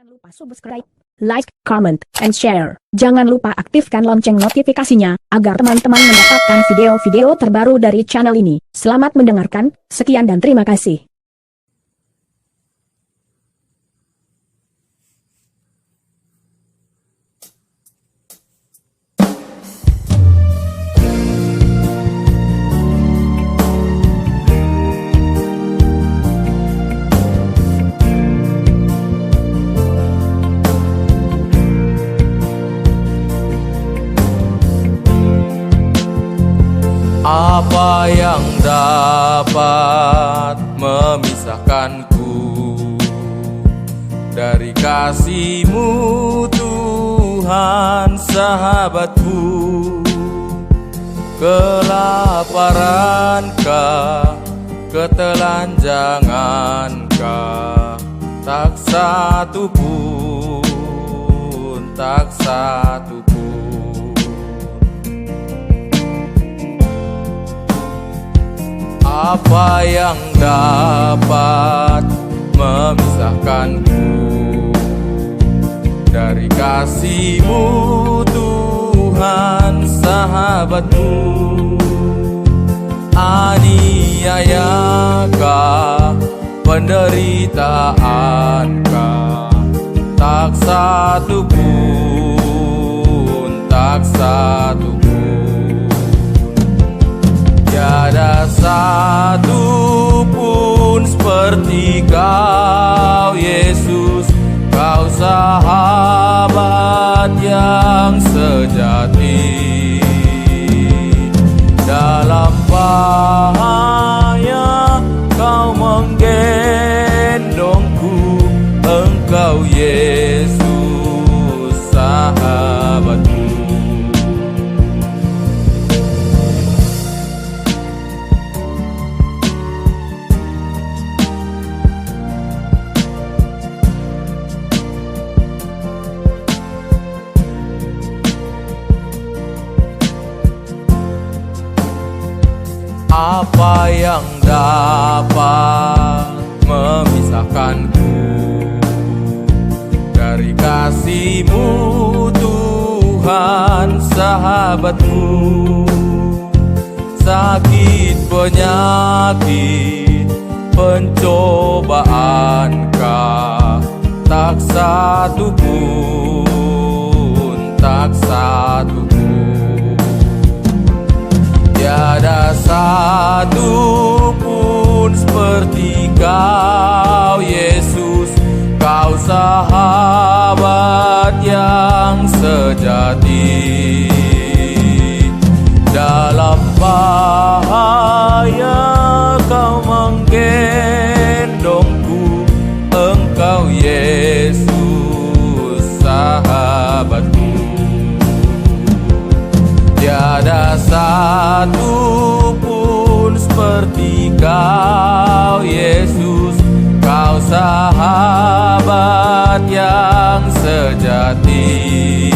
Jangan lupa subscribe, like, comment, and share. Jangan lupa aktifkan lonceng notifikasinya, agar teman-teman mendapatkan video-video terbaru dari channel ini. Selamat mendengarkan, sekian dan terima kasih. Apa yang dapat memisahkanku dari kasih-Mu, Tuhan sahabatku? Kelaparankah, ketelanjangankah? Tak satu pun, tak satu pun. Apa yang dapat memisahkanku dari kasih-Mu, Tuhan sahabatku? Aniayakah, penderitaankah? Tak satu pun, tak satu pun. Tiada satu pun seperti Kau, Yesus. Kau sahabat yang sejati. Dalam bahaya Kau menggendongku. Engkau, Yesus, sahabatku. Apa yang dapat memisahkanku dari kasih-Mu, Tuhan sahabatku? Sakit, penyakit, pencobaankah? Tak satu pun, tak satu pun. Tiada satu pun seperti Kau, Yesus. Kau sahabat yang sejati. Dalam bahaya Kau menggendongku. Engkau, Yesus, sahabatku. Tiada satu pun seperti Kau, Yesus. Kau sahabat yang sejati.